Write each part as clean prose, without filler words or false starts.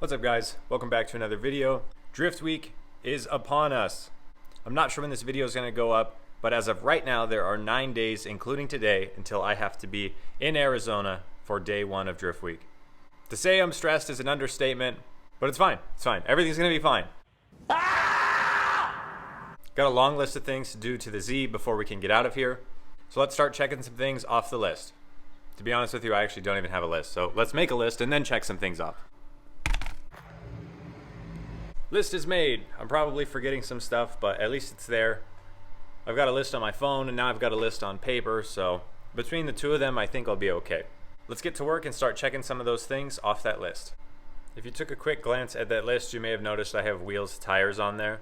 What's up, guys? Welcome back to another video. Drift week is upon us. I'm not sure when this video is going to go up, but as of right now, there are 9 days, including today, until I have to be in Arizona for day 1 of Drift week. To say I'm stressed is an understatement, but it's fine. It's fine. Everything's going to be fine. Got a long list of things to do to the Z before we can get out of here. So let's start checking some things off the list. To be honest with you, I actually don't even have a list. So let's make a list and then check some things off. List is made. I'm probably forgetting some stuff, but at least it's there. I've got a list on my phone and now I've got a list on paper. So between the two of them, I think I'll be okay. Let's get to work and start checking some of those things off that list. If you took a quick glance at that list, you may have noticed I have wheels, tires on there.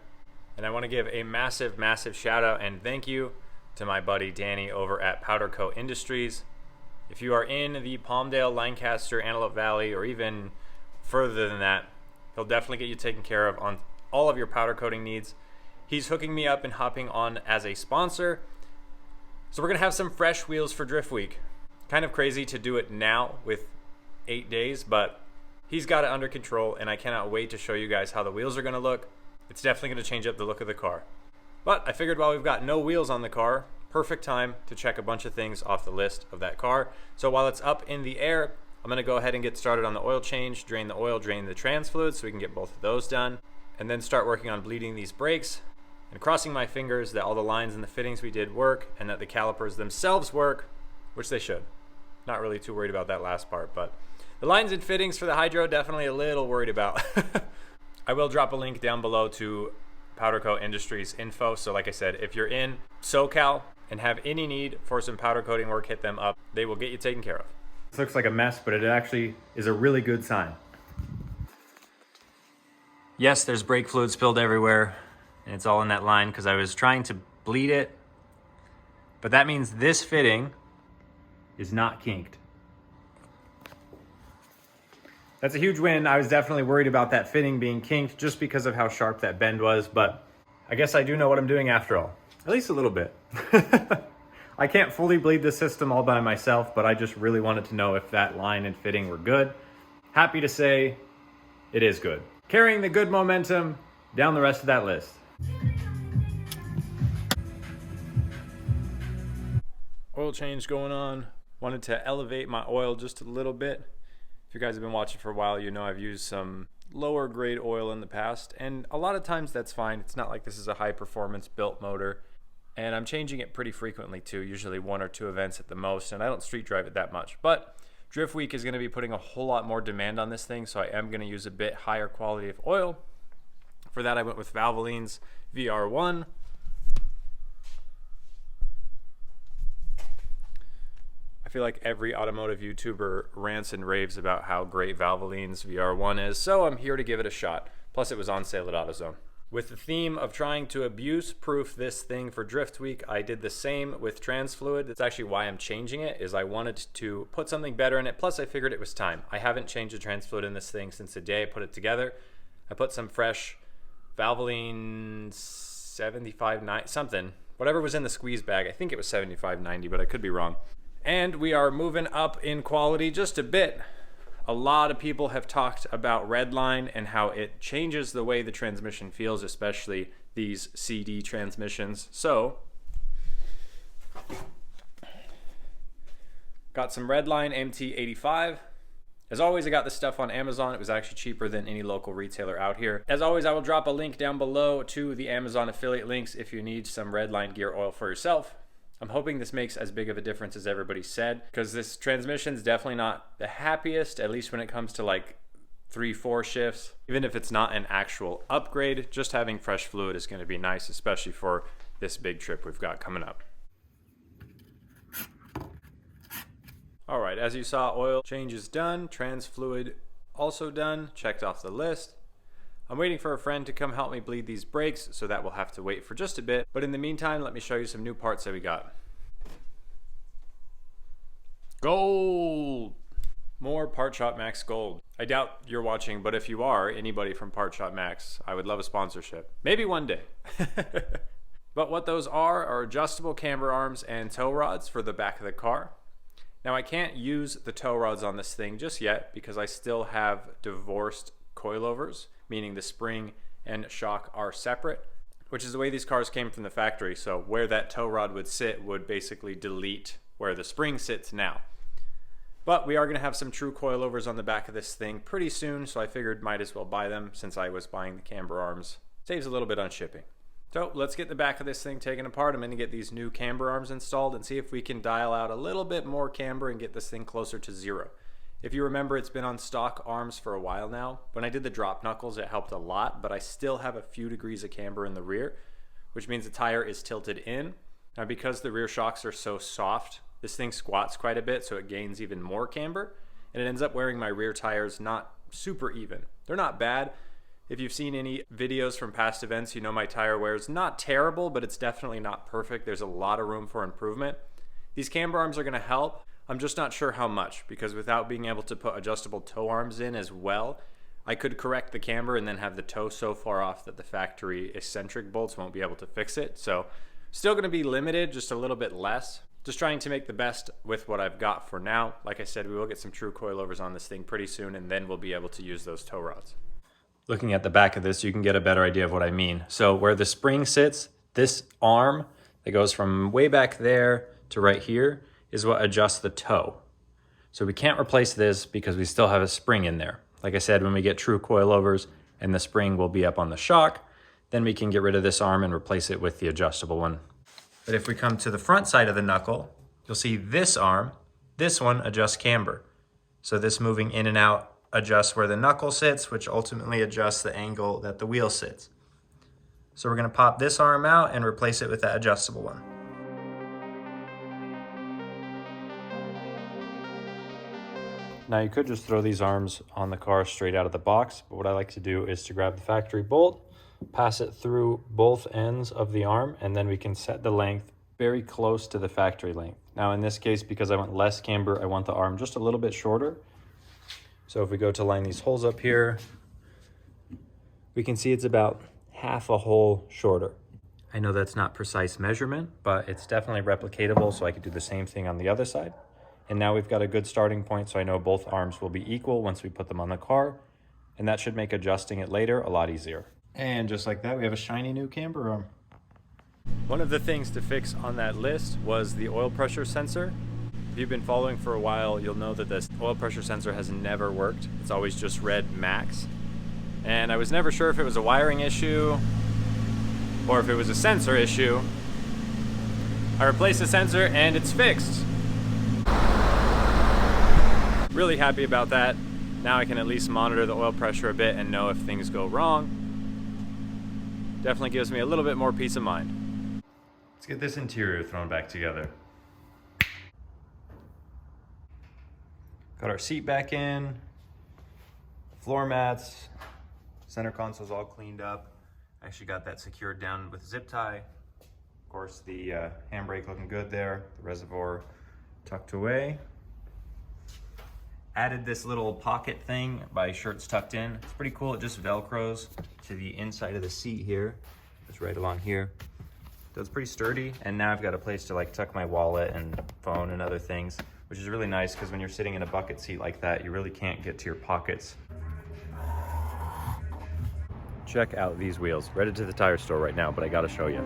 And I want to give a massive, massive shout out and thank you to my buddy Danny over at Powder Coat Industries. If you are in the Palmdale, Lancaster, Antelope Valley, or even further than that, he'll definitely get you taken care of on all of your powder coating needs. He's hooking me up and hopping on as a sponsor. So we're going to have some fresh wheels for Drift Week. Kind of crazy to do it now with 8 days, but he's got it under control and I cannot wait to show you guys how the wheels are going to look. It's definitely going to change up the look of the car. But I figured while we've got no wheels on the car, perfect time to check a bunch of things off the list of that car. So while it's up in the air, I'm going to go ahead and get started on the oil change, drain the oil, drain the trans fluid so we can get both of those done, and then start working on bleeding these brakes and crossing my fingers that all the lines and the fittings we did work and that the calipers themselves work, which they should. Not really too worried about that last part, but the lines and fittings for the hydro, definitely a little worried about. I will drop a link down below to Powder Coat Industries info. So like I said, if you're in SoCal and have any need for some powder coating work, hit them up. They will get you taken care of. This looks like a mess, but it actually is a really good sign. Yes, there's brake fluid spilled everywhere, and it's all in that line because I was trying to bleed it. But that means this fitting is not kinked. That's a huge win. I was definitely worried about that fitting being kinked just because of how sharp that bend was, but I guess I do know what I'm doing after all. At least a little bit. I can't fully bleed the system all by myself, but I just really wanted to know if that line and fitting were good. Happy to say it is good. Carrying the good momentum down the rest of that list. Oil change going on. Wanted to elevate my oil just a little bit. If you guys have been watching for a while, you know I've used some lower grade oil in the past, and a lot of times that's fine. It's not like this is a high performance built motor. And I'm changing it pretty frequently too, usually 1 or 2 events at the most, and I don't street drive it that much. But Drift Week is going to be putting a whole lot more demand on this thing, so I am going to use a bit higher quality of oil. For that, I went with Valvoline's VR1. I feel like every automotive YouTuber rants and raves about how great Valvoline's VR1 is, so I'm here to give it a shot. Plus, it was on sale at AutoZone. With the theme of trying to abuse-proof this thing for Drift Week, I did the same with trans fluid. That's actually why I'm changing it, is I wanted to put something better in it, plus I figured it was time. I haven't changed the trans fluid in this thing since the day I put it together. I put some fresh Valvoline 7590, something, whatever was in the squeeze bag. I think it was 7590, but I could be wrong. And we are moving up in quality just a bit. A lot of people have talked about RedLine and how it changes the way the transmission feels, especially these CD transmissions. So, got some RedLine MT85. As always, I got this stuff on Amazon. It was actually cheaper than any local retailer out here. As always, I will drop a link down below to the Amazon affiliate links if you need some RedLine gear oil for yourself. I'm hoping this makes as big of a difference as everybody said, because this transmission's definitely not the happiest, at least when it comes to like 3-4 shifts. Even if it's not an actual upgrade, just having fresh fluid is going to be nice, especially for this big trip we've got coming up. All right, as you saw, oil change is done, trans fluid also done, checked off the list. I'm waiting for a friend to come help me bleed these brakes, so that will have to wait for just a bit. But in the meantime, let me show you some new parts that we got. Gold! More Part Shop Max Gold. I doubt you're watching, but if you are, anybody from Part Shop Max, I would love a sponsorship. Maybe one day. But what those are adjustable camber arms and tow rods for the back of the car. Now I can't use the tow rods on this thing just yet because I still have divorced coilovers, meaning the spring and shock are separate, which is the way these cars came from the factory. So where that tow rod would sit would basically delete where the spring sits now. But we are going to have some true coilovers on the back of this thing pretty soon, so I figured might as well buy them since I was buying the camber arms. Saves a little bit on shipping. So let's get the back of this thing taken apart. I'm going to get these new camber arms installed and see if we can dial out a little bit more camber and get this thing closer to 0. If you remember, it's been on stock arms for a while now. When I did the drop knuckles, it helped a lot, but I still have a few degrees of camber in the rear, which means the tire is tilted in. Now, because the rear shocks are so soft, this thing squats quite a bit, so it gains even more camber, and it ends up wearing my rear tires not super even. They're not bad. If you've seen any videos from past events, you know my tire wear is not terrible, but it's definitely not perfect. There's a lot of room for improvement. These camber arms are going to help. I'm just not sure how much, because without being able to put adjustable toe arms in as well, I could correct the camber and then have the toe so far off that the factory eccentric bolts won't be able to fix it. So still going to be limited, just a little bit less. Just trying to make the best with what I've got for now. Like I said, we will get some true coilovers on this thing pretty soon, and then we'll be able to use those tow rods. Looking at the back of this, you can get a better idea of what I mean. So where the spring sits, this arm that goes from way back there to right here is what adjusts the toe. So we can't replace this because we still have a spring in there. Like I said, when we get true coilovers and the spring will be up on the shock, then we can get rid of this arm and replace it with the adjustable one. But if we come to the front side of the knuckle, you'll see this arm, this one adjusts camber. So this moving in and out adjusts where the knuckle sits, which ultimately adjusts the angle that the wheel sits. So we're going to pop this arm out and replace it with that adjustable one. Now you could just throw these arms on the car straight out of the box, but what I like to do is to grab the factory bolt, pass it through both ends of the arm, and then we can set the length very close to the factory length. Now in this case, because I want less camber, I want the arm just a little bit shorter. So if we go to line these holes up here, we can see it's about half a hole shorter. I know that's not precise measurement, but it's definitely replicatable, so I could do the same thing on the other side. And now we've got a good starting point, so I know both arms will be equal once we put them on the car, and that should make adjusting it later a lot easier. And just like that, we have a shiny new camber arm. One of the things to fix on that list was the oil pressure sensor. If you've been following for a while, you'll know that this oil pressure sensor has never worked. It's always just read max. And I was never sure if it was a wiring issue or if it was a sensor issue. I replaced the sensor and it's fixed. Really happy about that. Now I can at least monitor the oil pressure a bit and know if things go wrong. Definitely gives me a little bit more peace of mind. Let's get this interior thrown back together. Got our seat back in, floor mats, center console's all cleaned up. Actually got that secured down with a zip tie. Of course, the handbrake looking good there, the reservoir tucked away. Added this little pocket thing by shirts tucked in. It's pretty cool. It just Velcros to the inside of the seat here. It's right along here. So it's pretty sturdy. And now I've got a place to like tuck my wallet and phone and other things, which is really nice because when you're sitting in a bucket seat like that, you really can't get to your pockets. Check out these wheels. Headed to the tire store right now, but I gotta show you.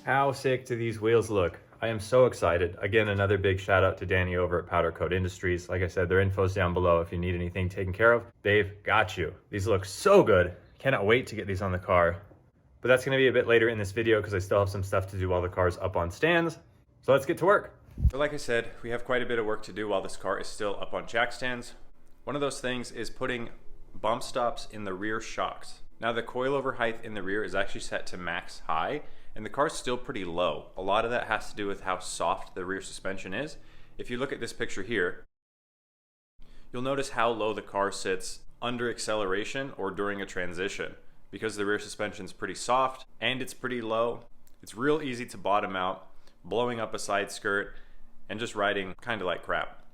How sick do these wheels look? I am so excited. Again, another big shout out to Danny over at Powder Coat Industries. Like I said, their info's down below if you need anything taken care of. They've got you. These look so good. Cannot wait to get these on the car. But that's gonna be a bit later in this video because I still have some stuff to do while the car's up on stands. So let's get to work. So like I said, we have quite a bit of work to do while this car is still up on jack stands. One of those things is putting bump stops in the rear shocks. Now the coilover height in the rear is actually set to max high, and the car's still pretty low. A lot of that has to do with how soft the rear suspension is. If you look at this picture here, you'll notice how low the car sits under acceleration or during a transition. Because the rear suspension's pretty soft and it's pretty low, it's real easy to bottom out, blowing up a side skirt and just riding kind of like crap.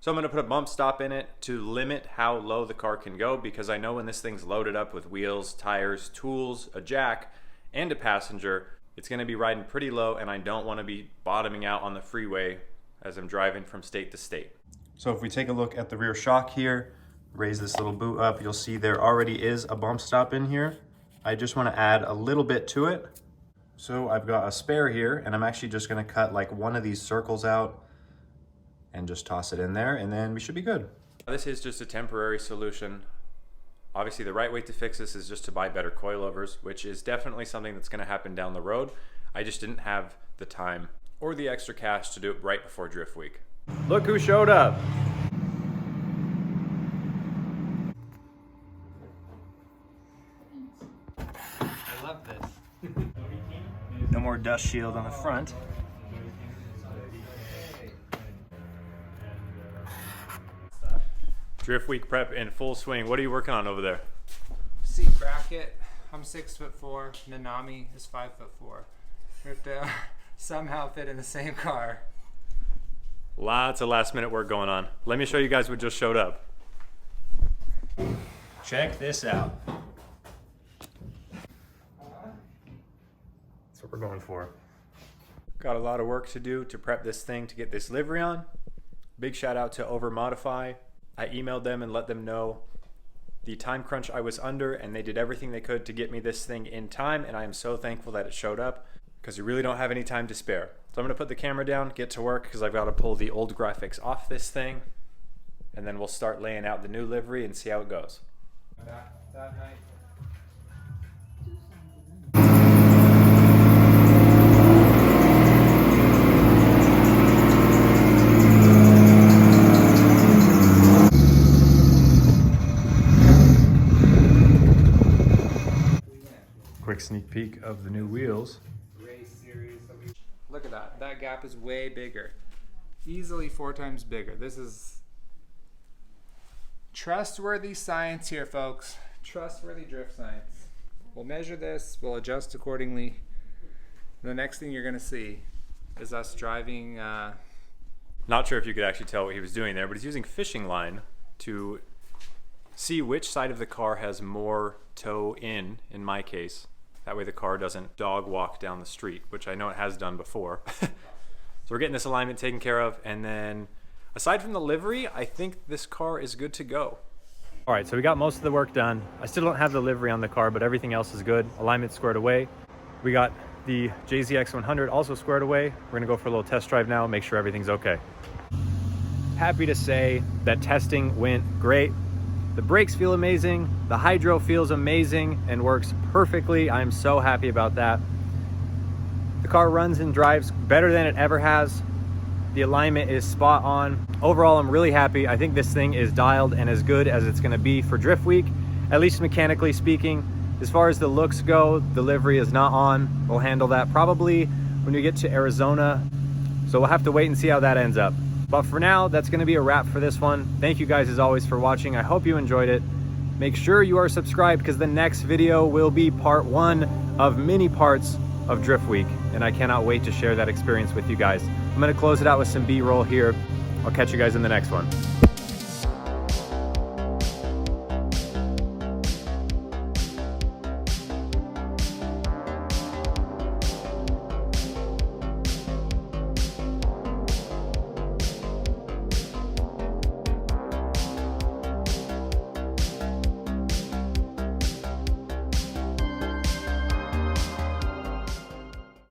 So I'm going to put a bump stop in it to limit how low the car can go, because I know when this thing's loaded up with wheels, tires, tools, a jack, and a passenger, it's going to be riding pretty low, and I don't want to be bottoming out on the freeway as I'm driving from state to state. So if we take a look at the rear shock here, raise this little boot up, you'll see there already is a bump stop in here. I just want to add a little bit to it. So I've got a spare here, and I'm actually just going to cut like one of these circles out and just toss it in there, and then we should be good. This is just a temporary solution. Obviously the right way to fix this is just to buy better coilovers, which is definitely something that's going to happen down the road. I just didn't have the time or the extra cash to do it right before Drift Week. Look who showed up. I love this. No more dust shield on the front. Drift Week prep in full swing. What are you working on over there? Seat bracket. I'm 6'4". Nanami is 5'4". We have to somehow fit in the same car. Lots of last minute work going on. Let me show you guys what just showed up. Check this out. That's what we're going for. Got a lot of work to do to prep this thing to get this livery on. Big shout out to Over Modify. I emailed them and let them know the time crunch I was under, and they did everything they could to get me this thing in time, and I am so thankful that it showed up, because you really don't have any time to spare. So I'm going to put the camera down, get to work, because I've got to pull the old graphics off this thing, and then we'll start laying out the new livery and see how it goes. That night. Quick sneak peek of the new wheels. Look at that. That gap is way bigger. Easily 4 times bigger. This is trustworthy science here, folks. Trustworthy drift science. We'll measure this. We'll adjust accordingly. The next thing you're going to see is us driving. Not sure if you could actually tell what he was doing there, but he's using fishing line to see which side of the car has more toe in my case. That way the car doesn't dog walk down the street, which I know it has done before. So we're getting this alignment taken care of, and then aside from the livery, I think this car is good to go. All right, so we got most of the work done. I still don't have the livery on the car, but everything else is good. Alignment squared away. We got the JZX100 also squared away. We're gonna go for a little test drive now, make sure everything's okay. Happy to say that testing went great. The brakes feel amazing, the hydro feels amazing and works perfectly. I'm so happy about that. The car runs and drives better than it ever has. The alignment is spot on. Overall, I'm really happy. I think this thing is dialed and as good as it's gonna be for Drift Week, at least mechanically speaking. As far as the looks go, the livery is not on. We'll handle that probably when we get to Arizona. So we'll have to wait and see how that ends up. But for now, that's going to be a wrap for this one. Thank you guys as always for watching. I hope you enjoyed it. Make sure you are subscribed, because the next video will be part 1 of many parts of Drift Week. And I cannot wait to share that experience with you guys. I'm going to close it out with some B-roll here. I'll catch you guys in the next one.